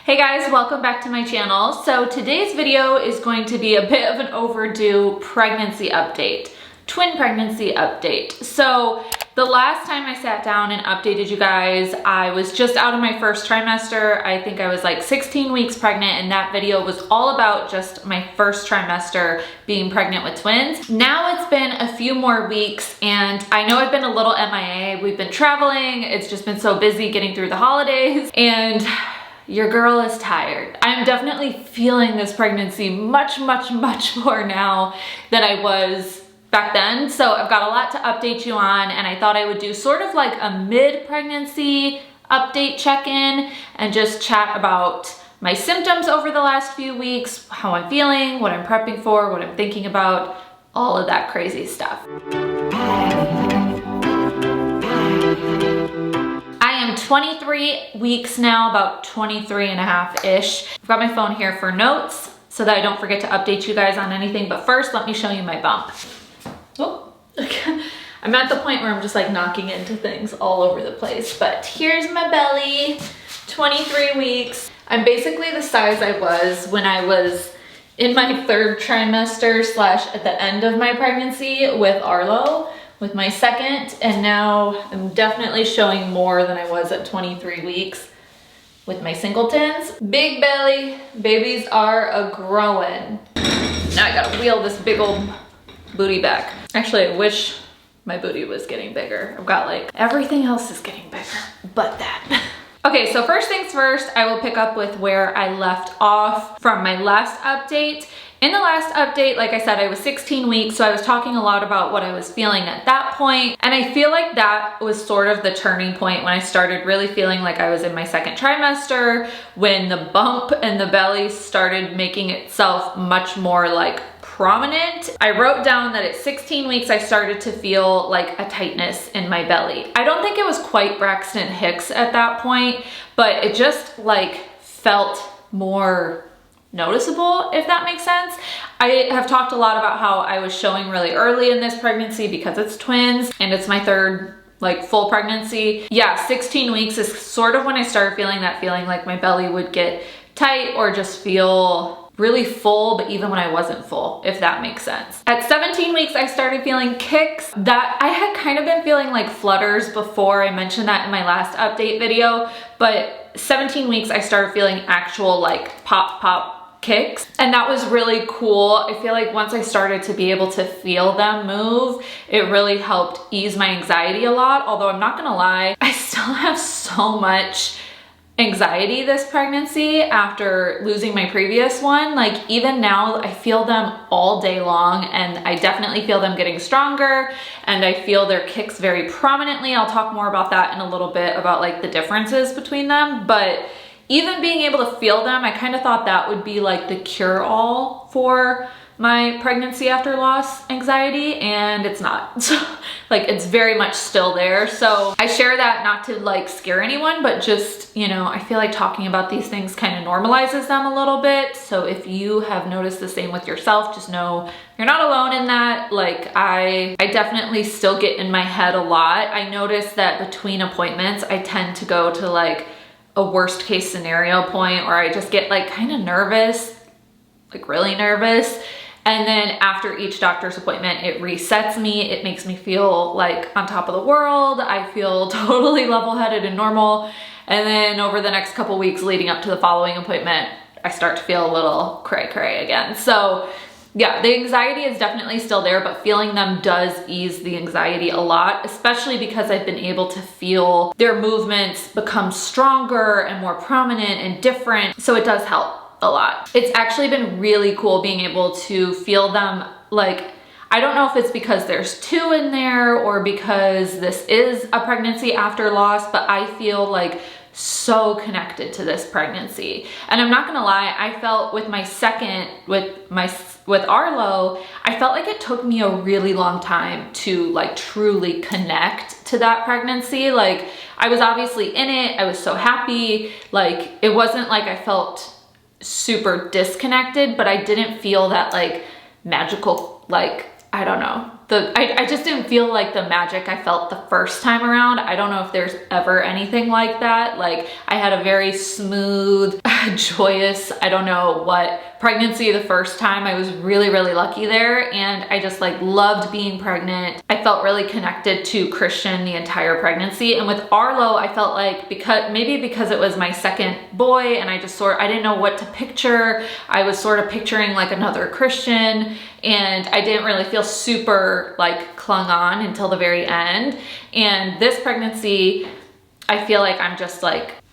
Hey guys, welcome back to my channel. So today's video is going to be a bit of an overdue pregnancy update, twin pregnancy update. So the last time I sat down and updated you guys, I was just out of my first trimester. I think I was like 16 weeks pregnant, and that video was all about just my first trimester being pregnant with twins. Now it's been a few more weeks and I know I've been a little MIA. We've been traveling. It's just been so busy getting through the holidays and your girl is tired. I'm definitely feeling this pregnancy much more now than I was back then. So I've got a lot to update you on, and I thought I would do sort of like a mid-pregnancy update check-in and just chat about my symptoms over the last few weeks, how I'm feeling, what I'm prepping for, what I'm thinking about, all of that crazy stuff. I am 23 weeks now, about 23 and a half-ish. I've got my phone here for notes so that I don't forget to update you guys on anything. But first, let me show you my bump. Oh, I'm at the point where I'm just like knocking into things all over the place. But here's my belly, 23 weeks. I'm basically the size I was when I was in my third trimester / at the end of my pregnancy with Arlo, with my second, and now I'm definitely showing more than I was at 23 weeks with my singletons. Big belly, babies are a-growing. Now I gotta wheel this big old booty back. Actually, I wish my booty was getting bigger. I've got like, everything else is getting bigger, but that. Okay, so first things first, I will pick up with where I left off from my last update. In the last update, like I said, I was 16 weeks, so I was talking a lot about what I was feeling at that point, and I feel like that was sort of the turning point when I started really feeling like I was in my second trimester, when the bump and the belly started making itself much more like prominent. I wrote down that at 16 weeks, I started to feel like a tightness in my belly. I don't think it was quite Braxton Hicks at that point, but it just like felt more noticeable, if that makes sense. I have talked a lot about how I was showing really early in this pregnancy because it's twins and it's my third like full pregnancy. Yeah, 16 weeks is sort of when I started feeling that feeling like my belly would get tight or just feel really full, but even when I wasn't full, if that makes sense. At 17 weeks, I started feeling kicks. That I had kind of been feeling like flutters before. I mentioned that in my last update video, but 17 weeks, I started feeling actual like pop kicks, and that was really cool. I feel like once I started to be able to feel them move, it really helped ease my anxiety a lot. Although I'm not gonna lie, I still have so much anxiety this pregnancy after losing my previous one. Like even now, I feel them all day long, and I definitely feel them getting stronger, and I feel their kicks very prominently. I'll talk more about that in a little bit, about like the differences between them. But even being able to feel them, I kind of thought that would be like the cure-all for my pregnancy after loss anxiety, and it's not. So, like, it's very much still there. So I share that not to like scare anyone, but just, you know, I feel like talking about these things kind of normalizes them a little bit. So if you have noticed the same with yourself, just know you're not alone in that. Like I definitely still get in my head a lot. I notice that between appointments, I tend to go to like a worst case scenario point, or I just get like kind of nervous, like really nervous. And then after each doctor's appointment, it resets me. It makes me feel like on top of the world. I feel totally level-headed and normal. And then over the next couple weeks leading up to the following appointment, I start to feel a little cray-cray again. So yeah, the anxiety is definitely still there, but feeling them does ease the anxiety a lot, especially because I've been able to feel their movements become stronger and more prominent and different. So it does help a lot. It's actually been really cool being able to feel them. Like, I don't know if it's because there's two in there or because this is a pregnancy after loss, but I feel like so connected to this pregnancy. And I'm not gonna lie, I felt with my second, with Arlo, I felt like it took me a really long time to like truly connect to that pregnancy. Like I was obviously in it, I was so happy. Like it wasn't like I felt super disconnected, but I didn't feel that like magical, like, I don't know, I just didn't feel like the magic I felt the first time around. I don't know if there's ever anything like that. Like I had a very smooth, joyous, I don't know what, pregnancy the first time. I was really, really lucky there. And I just like loved being pregnant. I felt really connected to Christian the entire pregnancy. And with Arlo, I felt like maybe because it was my second boy and I didn't know what to picture. I was sort of picturing like another Christian, and I didn't really feel super like clung on until the very end. And this pregnancy, I feel like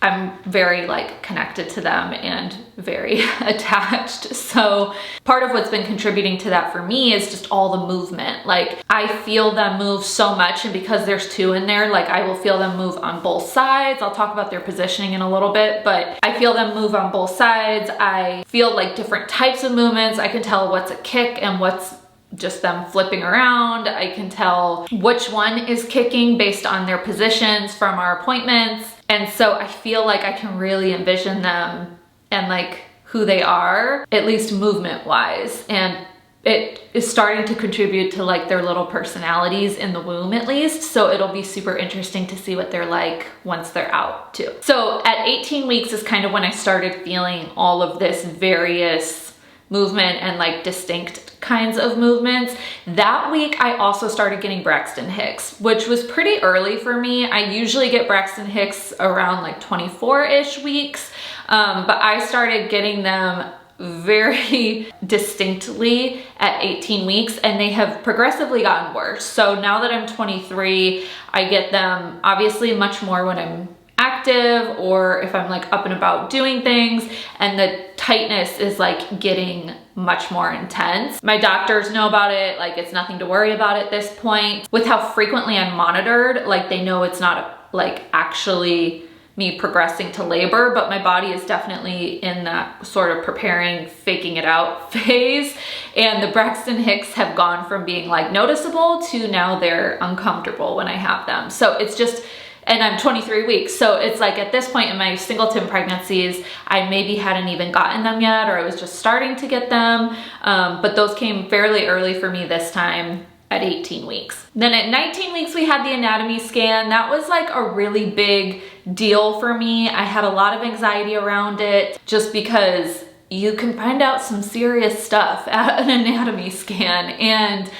I'm very like connected to them and very attached. So part of what's been contributing to that for me is just all the movement. Like I feel them move so much, and because there's two in there, like I will feel them move on both sides. I'll talk about their positioning in a little bit, but I feel them move on both sides. I feel like different types of movements. I can tell what's a kick and what's just them flipping around. I can tell which one is kicking based on their positions from our appointments. And so I feel like I can really envision them and like who they are, at least movement wise. And it is starting to contribute to like their little personalities in the womb at least. So it'll be super interesting to see what they're like once they're out too. So at 18 weeks is kind of when I started feeling all of this various movement and like distinct kinds of movements. That week, I also started getting Braxton Hicks, which was pretty early for me. I usually get Braxton Hicks around like 24-ish weeks, but I started getting them very distinctly at 18 weeks, and they have progressively gotten worse. So now that I'm 23, I get them obviously much more when I'm active or if I'm like up and about doing things, and the tightness is like getting much more intense. My doctors know about it, like it's nothing to worry about at this point. With how frequently I'm monitored, like they know it's not like actually me progressing to labor, but my body is definitely in that sort of preparing, faking it out phase. And the Braxton Hicks have gone from being like noticeable to now they're uncomfortable when I have them. So it's just, and I'm 23 weeks. So it's like at this point in my singleton pregnancies, I maybe hadn't even gotten them yet, or I was just starting to get them. But those came fairly early for me this time at 18 weeks. Then at 19 weeks, we had the anatomy scan. That was like a really big deal for me. I had a lot of anxiety around it just because you can find out some serious stuff at an anatomy scan. And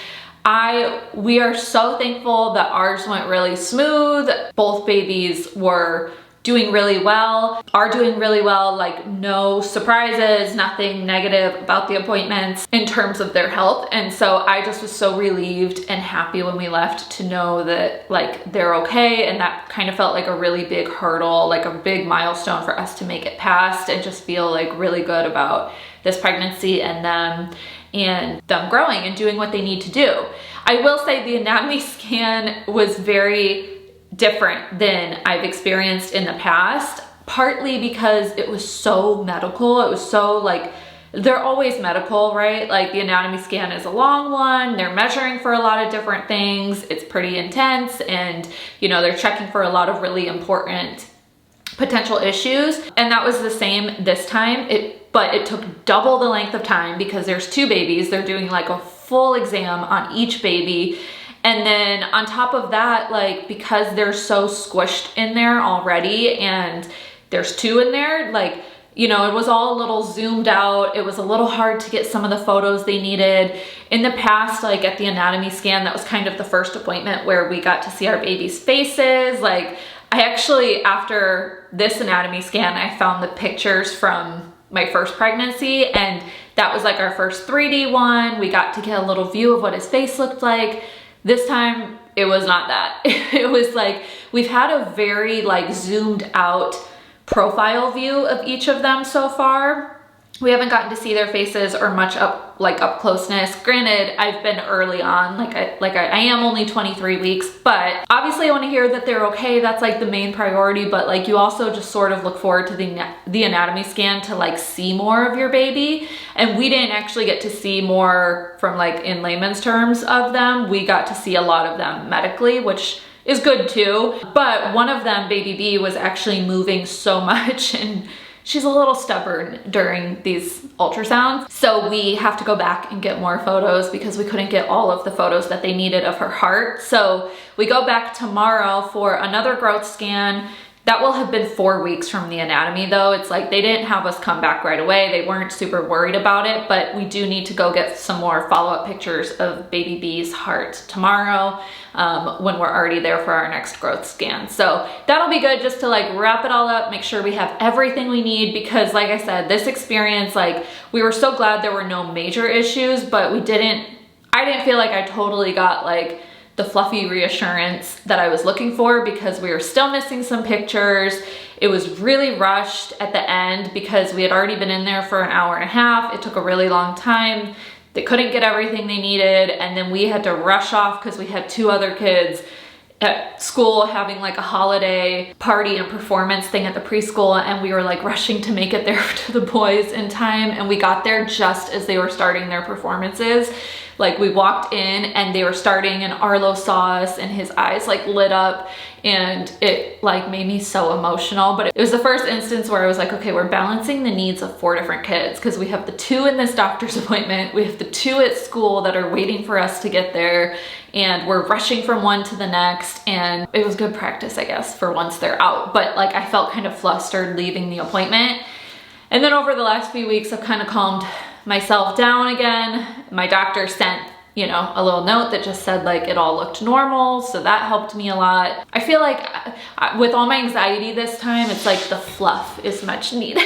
we are so thankful that ours went really smooth. Both babies were doing really well, are doing really well, like no surprises, nothing negative about the appointments in terms of their health. And so I just was so relieved and happy when we left to know that like they're okay. And that kind of felt like a really big hurdle, like a big milestone for us to make it past and just feel like really good about this pregnancy and them growing and doing what they need to do. I will say the anatomy scan was very different than I've experienced in the past, partly because it was so medical. It was so like, they're always medical, right? Like the anatomy scan is a long one. They're measuring for a lot of different things. It's pretty intense, and you know, they're checking for a lot of really important potential issues. And that was the same this time. But it took double the length of time because there's two babies. They're doing like a full exam on each baby. And then on top of that, like because they're so squished in there already and there's two in there, like, you know, it was all a little zoomed out. It was a little hard to get some of the photos they needed. In the past, like at the anatomy scan, that was kind of the first appointment where we got to see our babies' faces. Like I actually, after this anatomy scan, I found the pictures from my first pregnancy, and that was like our first 3D one. We got to get a little view of what his face looked like. This time it was not that. It was like we've had a very like zoomed out profile view of each of them so far. We haven't gotten to see their faces or much up closeness. Granted, I've been early on, I am only 23 weeks, but obviously I want to hear that they're okay. That's like the main priority, but like you also just sort of look forward to the anatomy scan to like see more of your baby. And we didn't actually get to see more from like in layman's terms of them. We got to see a lot of them medically, which is good too. But one of them, baby B, was actually moving so much, and she's a little stubborn during these ultrasounds. So we have to go back and get more photos because we couldn't get all of the photos that they needed of her heart. So we go back tomorrow for another growth scan. That will have been 4 weeks from the anatomy though. It's like they didn't have us come back right away. They weren't super worried about it, but we do need to go get some more follow-up pictures of baby B's heart tomorrow when we're already there for our next growth scan. So that'll be good just to like wrap it all up, make sure we have everything we need, because like I said, this experience, like we were so glad there were no major issues, but I didn't feel like I totally got like the fluffy reassurance that I was looking for, because we were still missing some pictures. It was really rushed at the end because we had already been in there for an hour and a half. It took a really long time. They couldn't get everything they needed. And then we had to rush off because we had 2 other kids at school having like a holiday party and performance thing at the preschool, and we were like rushing to make it there to the boys in time, and we got there just as they were starting their performances. Like we walked in and they were starting, and Arlo saw us and his eyes like lit up, and it like made me so emotional. But it was the first instance where I was like, okay, we're balancing the needs of 4 different kids, because we have the 2 in this doctor's appointment, we have the 2 at school that are waiting for us to get there, and we're rushing from one to the next. And it was good practice, I guess, for once they're out. But like I felt kind of flustered leaving the appointment. And then over the last few weeks, I've kind of calmed myself down again. My doctor sent, you know, a little note that just said like it all looked normal, so that helped me a lot. I feel like with all my anxiety this time, it's like the fluff is much needed.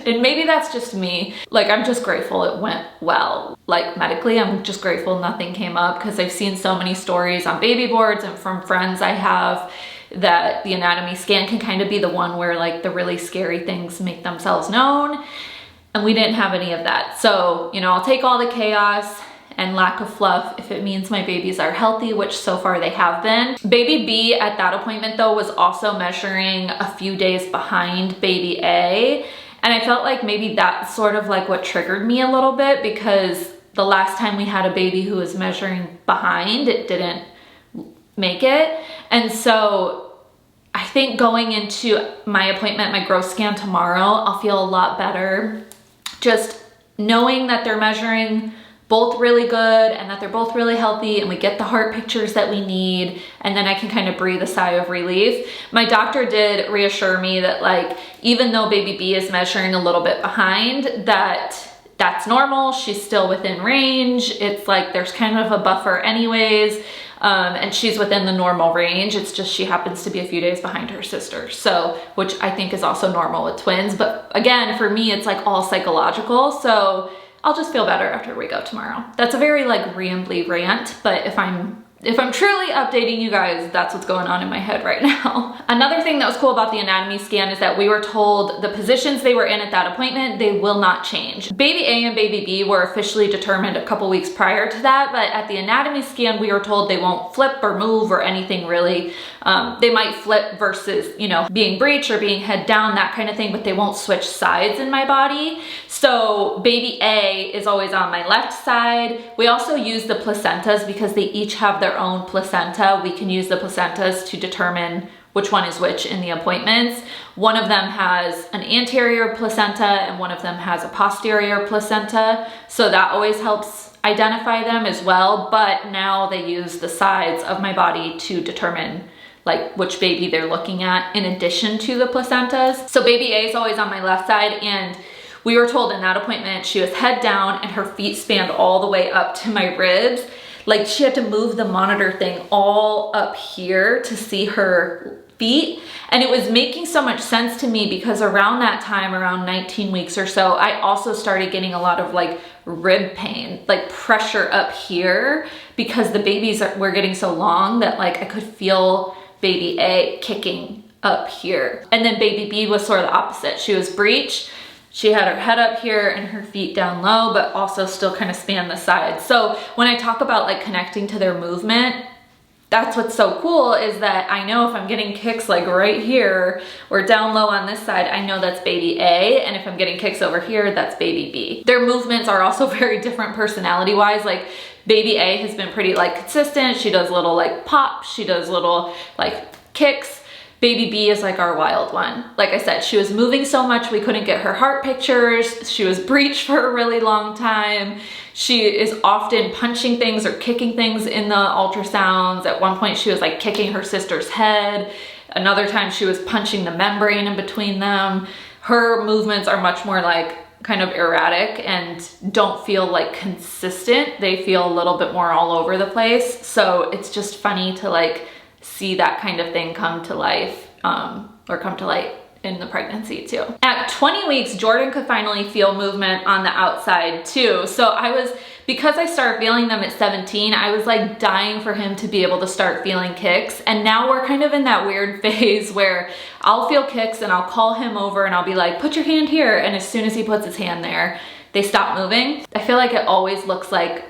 And maybe that's just me. Like I'm just grateful it went well. Like medically, I'm just grateful nothing came up, because I've seen so many stories on baby boards and from friends I have that the anatomy scan can kind of be the one where like the really scary things make themselves known. And we didn't have any of that. So, you know, I'll take all the chaos and lack of fluff if it means my babies are healthy, which so far they have been. Baby B at that appointment though was also measuring a few days behind baby A. And I felt like maybe that's sort of like what triggered me a little bit, because the last time we had a baby who was measuring behind, it didn't make it. And so I think going into my appointment, my growth scan tomorrow, I'll feel a lot better. Just knowing that they're measuring both really good and that they're both really healthy, and we get the heart pictures that we need, and then I can kind of breathe a sigh of relief. My doctor did reassure me that like, even though baby B is measuring a little bit behind, that's normal. She's still within range. It's like there's kind of a buffer anyways. And she's within the normal range. It's just she happens to be a few days behind her sister. So, which I think is also normal with twins. But again, for me, it's like all psychological. So I'll just feel better after we go tomorrow. That's a very like rambly rant, but if I'm truly updating you guys, that's what's going on in my head right now. Another thing that was cool about the anatomy scan is that we were told the positions they were in at that appointment, they will not change. Baby A and baby B were officially determined a couple weeks prior to that, but at the anatomy scan, we were told they won't flip or move or anything really. They might flip versus, you know, being breech or being head down, that kind of thing, but they won't switch sides in my body. So baby A is always on my left side. We also use the placentas because they each have their own placenta. We can use the placentas to determine which one is which in the appointments. One of them has an anterior placenta and one of them has a posterior placenta. So that always helps identify them as well. But now they use the sides of my body to determine like which baby they're looking at in addition to the placentas. So baby A is always on my left side, and we were told in that appointment she was head down and her feet spanned all the way up to my ribs. Like she had to move the monitor thing all up here to see her feet. And it was making so much sense to me because around that time, around 19 weeks or so, I also started getting a lot of like rib pain, like pressure up here, because the babies were getting so long that like I could feel baby A kicking up here. And then baby B was sort of the opposite. She was breech. She had her head up here and her feet down low, but also still kind of span the sides. So when I talk about like connecting to their movement, that's what's so cool, is that I know if I'm getting kicks like right here or down low on this side, I know that's baby A. And if I'm getting kicks over here, that's baby B. Their movements are also very different personality wise. Like baby A has been pretty like consistent. She does little like pops. She does little like kicks. Baby B is like our wild one. Like I said, she was moving so much we couldn't get her heart pictures. She was breech for a really long time. She is often punching things or kicking things in the ultrasounds. At one point she was like kicking her sister's head. Another time she was punching the membrane in between them. Her movements are much more like kind of erratic and don't feel like consistent. They feel a little bit more all over the place. So it's just funny to like see that kind of thing come to life or come to light in the pregnancy too. At 20 weeks, Jordan could finally feel movement on the outside too. So because I started feeling them at 17, I was like dying for him to be able to start feeling kicks. And now we're kind of in that weird phase where I'll feel kicks and I'll call him over and I'll be like, put your hand here. And as soon as he puts his hand there, they stop moving. I feel like it always looks like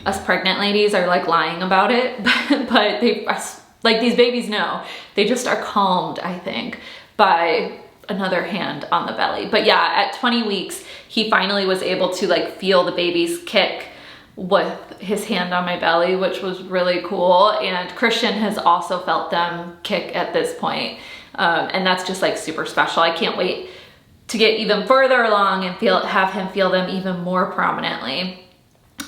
us pregnant ladies are like lying about it, but they, like these babies know, they just are calmed, I think, by another hand on the belly. But yeah, at 20 weeks, he finally was able to like feel the baby's kick with his hand on my belly, which was really cool. And Christian has also felt them kick at this point. And that's just like super special. I can't wait to get even further along and have him feel them even more prominently.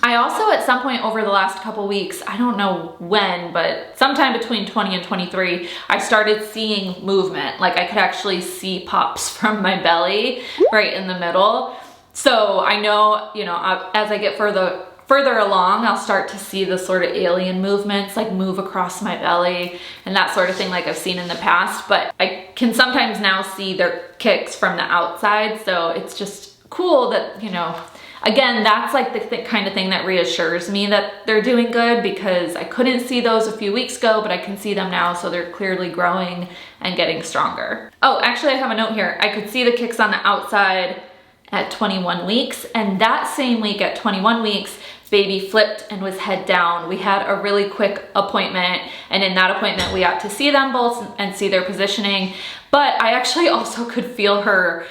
I also, at some point over the last couple weeks, I don't know when, but sometime between 20 and 23, I started seeing movement. Like I could actually see pops from my belly right in the middle. So I know, you know, as I get further along, I'll start to see the sort of alien movements, like move across my belly and that sort of thing like I've seen in the past. But I can sometimes now see their kicks from the outside. So it's just cool that, you know, again, that's like the kind of thing that reassures me that they're doing good, because I couldn't see those a few weeks ago, but I can see them now, so they're clearly growing and getting stronger. Oh, actually I have a note here. I could see the kicks on the outside at 21 weeks, and that same week at 21 weeks, baby flipped and was head down. We had a really quick appointment, and in that appointment we got to see them both and see their positioning, but I actually also could feel her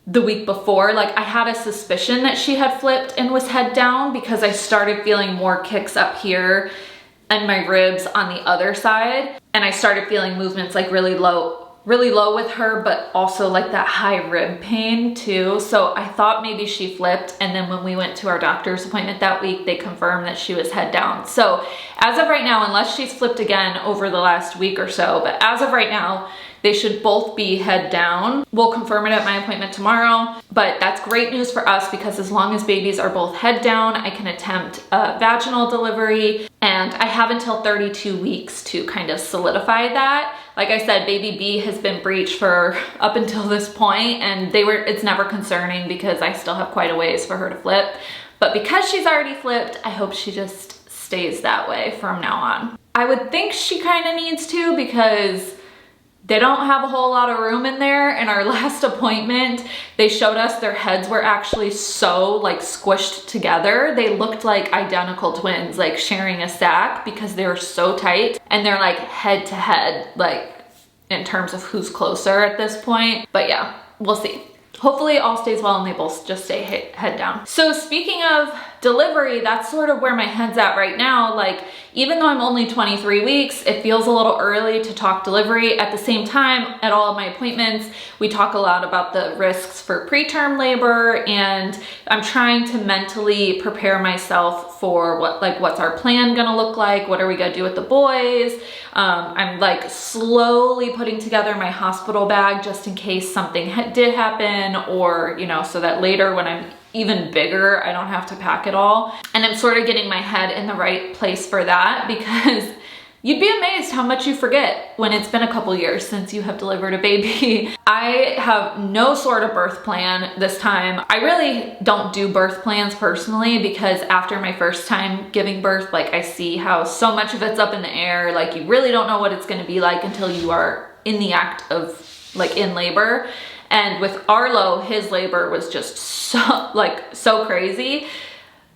the week before. Like I had a suspicion that she had flipped and was head down because I started feeling more kicks up here and my ribs on the other side. And I started feeling movements like really low with her, but also like that high rib pain too. So I thought maybe she flipped. And then when we went to our doctor's appointment that week, they confirmed that she was head down. So as of right now, unless she's flipped again over the last week or so, but as of right now, they should both be head down. We'll confirm it at my appointment tomorrow, but that's great news for us because as long as babies are both head down, I can attempt a vaginal delivery, and I have until 32 weeks to kind of solidify that. Like I said, baby B has been breech for up until this point, and it's never concerning because I still have quite a ways for her to flip. But because she's already flipped, I hope she just stays that way from now on. I would think she kind of needs to, because they don't have a whole lot of room in there. In our last appointment, they showed us their heads were actually so like squished together. They looked like identical twins, like sharing a sack, because they were so tight, and they're like head to head, like in terms of who's closer at this point. But yeah, we'll see. Hopefully all stays well and they both just stay head down. So speaking of delivery, that's sort of where my head's at right now. Like, even though I'm only 23 weeks, it feels a little early to talk delivery. At the same time, at all of my appointments, we talk a lot about the risks for preterm labor, and I'm trying to mentally prepare myself for what's our plan gonna look like? What are we gonna do with the boys? I'm like slowly putting together my hospital bag just in case something did happen, or, you know, so that later when I'm even bigger, I don't have to pack it all. And I'm sort of getting my head in the right place for that, because you'd be amazed how much you forget when it's been a couple years since you have delivered a baby. I have no sort of birth plan this time. I really don't do birth plans personally, because after my first time giving birth, like I see how so much of it's up in the air. Like you really don't know what it's gonna be like until you are in the act of like in labor. And with Arlo, his labor was just so crazy.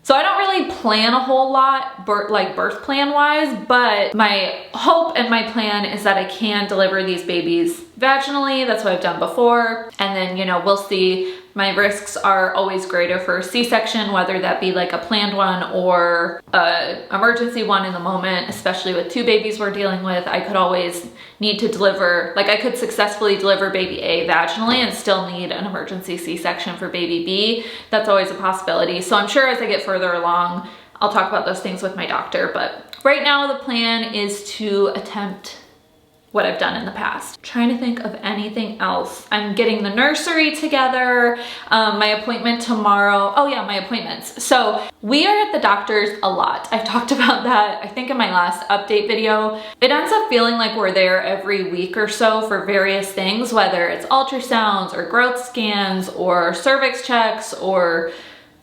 So I don't really plan a whole lot birth plan wise, but my hope and my plan is that I can deliver these babies vaginally. That's what I've done before. And then, you know, we'll see. My risks are always greater for a C-section, whether that be like a planned one or an emergency one in the moment, especially with 2 babies we're dealing with. I could always need to deliver, like I could successfully deliver baby A vaginally and still need an emergency C-section for baby B. That's always a possibility. So I'm sure as I get further along, I'll talk about those things with my doctor. But right now the plan is to attempt what I've done in the past. Trying to think of anything else. I'm getting the nursery together. My appointment tomorrow. Oh yeah, my appointments. So we are at the doctor's a lot. I've talked about that, I think, in my last update video. It ends up feeling like we're there every week or so for various things, whether it's ultrasounds or growth scans or cervix checks or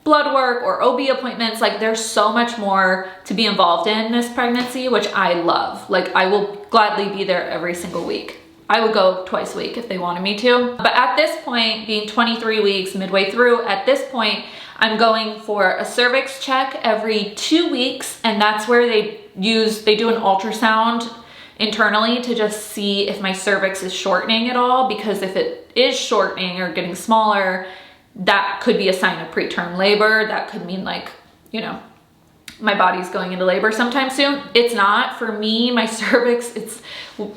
blood work or OB appointments. Like there's so much more to be involved in this pregnancy, which I love. Like I will gladly be there every single week. I would go twice a week if they wanted me to. But at this point, being 23 weeks, midway through, at this point, I'm going for a cervix check every 2 weeks. And that's where they do an ultrasound internally to just see if my cervix is shortening at all. Because if it is shortening or getting smaller, that could be a sign of preterm labor. That could mean like, you know, my body's going into labor sometime soon. It's not. For me, my cervix,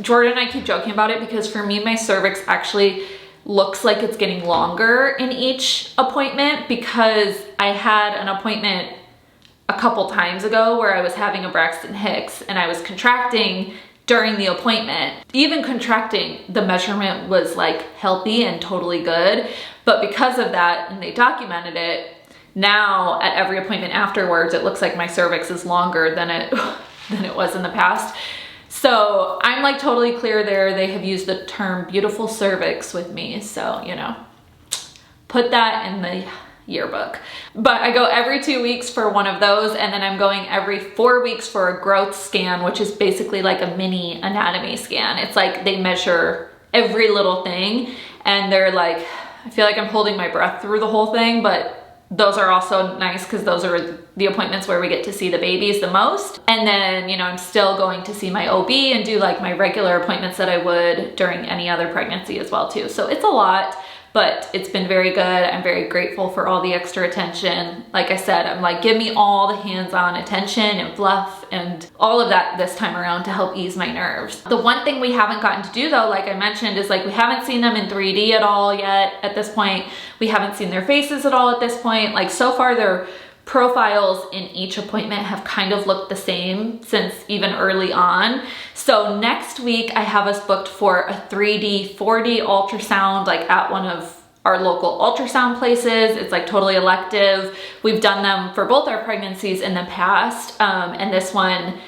Jordan and I keep joking about it because for me, my cervix actually looks like it's getting longer in each appointment because I had an appointment a couple times ago where I was having a Braxton Hicks and I was contracting during the appointment. Even contracting, the measurement was like healthy and totally good. But because of that, and they documented it, now at every appointment afterwards, it looks like my cervix is longer than it was in the past. So I'm like totally clear there. They have used the term beautiful cervix with me. So, you know, put that in the yearbook. But I go every 2 weeks for one of those, and then I'm going every 4 weeks for a growth scan, which is basically like a mini anatomy scan. It's like they measure every little thing, and they're like, I feel like I'm holding my breath through the whole thing, but those are also nice because those are the appointments where we get to see the babies the most. And then, you know, I'm still going to see my OB and do like my regular appointments that I would during any other pregnancy as well too. So it's a lot, but it's been very good. I'm very grateful for all the extra attention. Like I said, I'm like, give me all the hands-on attention and fluff and all of that this time around to help ease my nerves. The one thing we haven't gotten to do though, like I mentioned, is like we haven't seen them in 3D at all yet at this point. We haven't seen their faces at all at this point. Like so far their profiles in each appointment have kind of looked the same since even early on. So next week I have us booked for a 3D, 4D ultrasound, like at one of our local ultrasound places. It's like totally elective. We've done them for both our pregnancies in the past. And this one,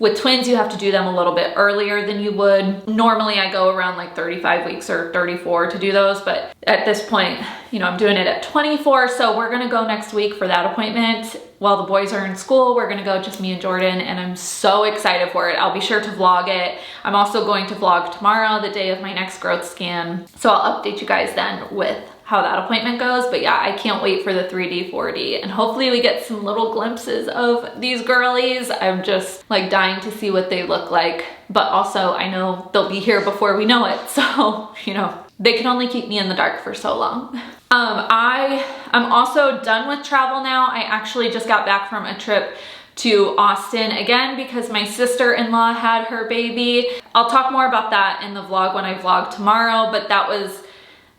with twins, you have to do them a little bit earlier than you would. Normally I go around like 35 weeks or 34 to do those, but at this point, you know, I'm doing it at 24. So we're gonna go next week for that appointment. While the boys are in school, we're gonna go, just me and Jordan, and I'm so excited for it. I'll be sure to vlog it. I'm also going to vlog tomorrow, the day of my next growth scan. So I'll update you guys then with how that appointment goes. But yeah, I can't wait for the 3D, 4D, and hopefully we get some little glimpses of these girlies. I'm just like dying to see what they look like, but also I know they'll be here before we know it. So, you know, they can only keep me in the dark for so long. I'm also done with travel now. I actually just got back from a trip to Austin again because my sister-in-law had her baby. I'll talk more about that in the vlog when I vlog tomorrow, but that was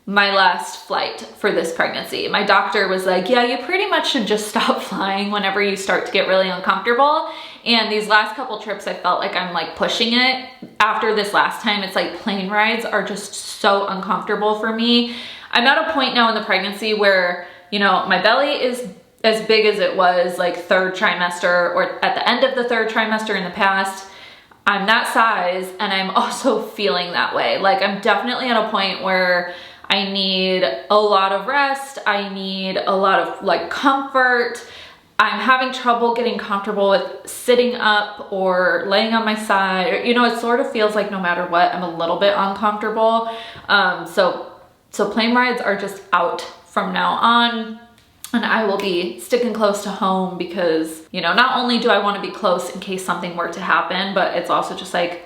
my last flight for this pregnancy. My doctor was like, yeah, you pretty much should just stop flying whenever you start to get really uncomfortable. And these last couple trips, I felt like I'm like pushing it. After this last time, it's like plane rides are just so uncomfortable for me. I'm at a point now in the pregnancy where, you know, my belly is as big as it was like 3rd trimester or at the end of the 3rd trimester in the past. I'm that size and I'm also feeling that way. Like I'm definitely at a point where I need a lot of rest. I need a lot of like comfort. I'm having trouble getting comfortable with sitting up or laying on my side. You know, it sort of feels like no matter what, I'm a little bit uncomfortable. So plane rides are just out from now on. And I will be sticking close to home because, you know, not only do I want to be close in case something were to happen, but it's also just like,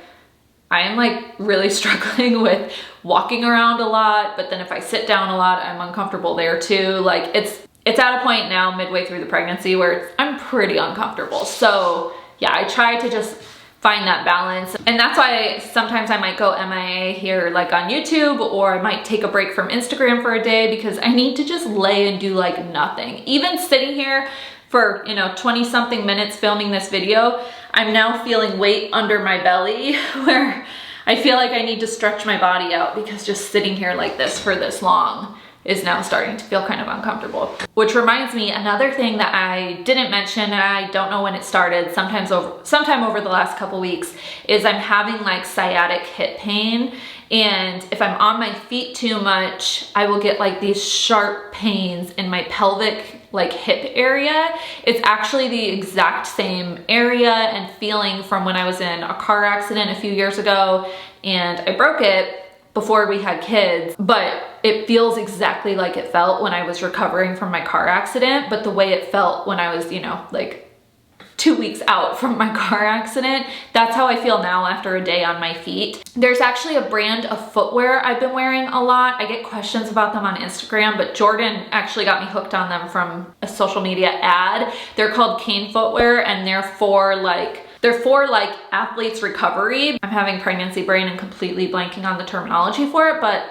I am like really struggling with walking around a lot, but then if I sit down a lot, I'm uncomfortable there too. Like it's at a point now midway through the pregnancy where I'm pretty uncomfortable. So yeah, I try to just find that balance. And that's why sometimes I might go MIA here like on YouTube, or I might take a break from Instagram for a day because I need to just lay and do like nothing. Even sitting here for, you know, 20 something minutes filming this video, I'm now feeling weight under my belly where I feel like I need to stretch my body out because just sitting here like this for this long is now starting to feel kind of uncomfortable. Which reminds me, another thing that I didn't mention, and I don't know when it started, sometime over the last couple weeks, is I'm having like sciatic hip pain. And if I'm on my feet too much, I will get like these sharp pains in my pelvic like hip area. It's actually the exact same area and feeling from when I was in a car accident a few years ago and I broke it before we had kids, but it feels exactly like it felt when I was recovering from my car accident, but the way it felt when I was, you know, like 2 weeks out from my car accident, that's how I feel now after a day on my feet. There's actually a brand of footwear I've been wearing a lot. I get questions about them on Instagram, but Jordan actually got me hooked on them from a social media ad. They're called Cane footwear, and they're for like athletes recovery. I'm having pregnancy brain and completely blanking on the terminology for it, but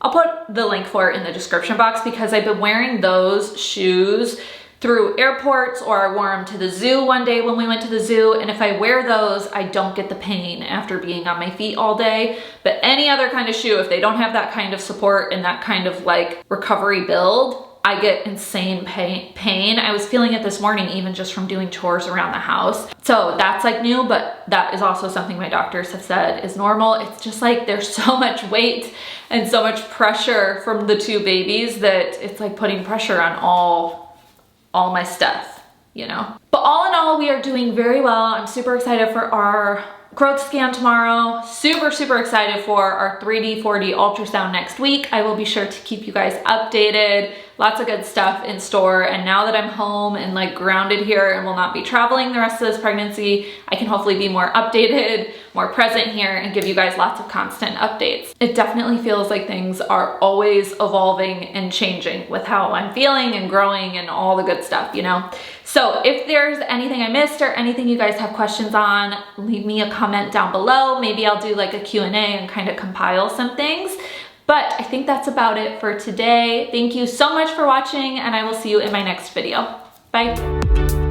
I'll put the link for it in the description box because I've been wearing those shoes through airports, or I wore them to the zoo one day when we went to the zoo. And if I wear those, I don't get the pain after being on my feet all day. But any other kind of shoe, if they don't have that kind of support and that kind of like recovery build, I get insane pain. I was feeling it this morning, even just from doing chores around the house. So that's like new, but that is also something my doctors have said is normal. It's just like there's so much weight and so much pressure from the 2 babies that it's like putting pressure on all my stuff, you know? But all in all, we are doing very well. I'm super excited for our growth scan tomorrow. Super, super excited for our 3D, 4D ultrasound next week. I will be sure to keep you guys updated. Lots of good stuff in store. And now that I'm home and like grounded here and will not be traveling the rest of this pregnancy, I can hopefully be more updated, more present here, and give you guys lots of constant updates. It definitely feels like things are always evolving and changing with how I'm feeling and growing and all the good stuff, you know? So if there's anything I missed or anything you guys have questions on, leave me a comment down below. Maybe I'll do like a Q&A and kind of compile some things. But I think that's about it for today. Thank you so much for watching, and I will see you in my next video. Bye.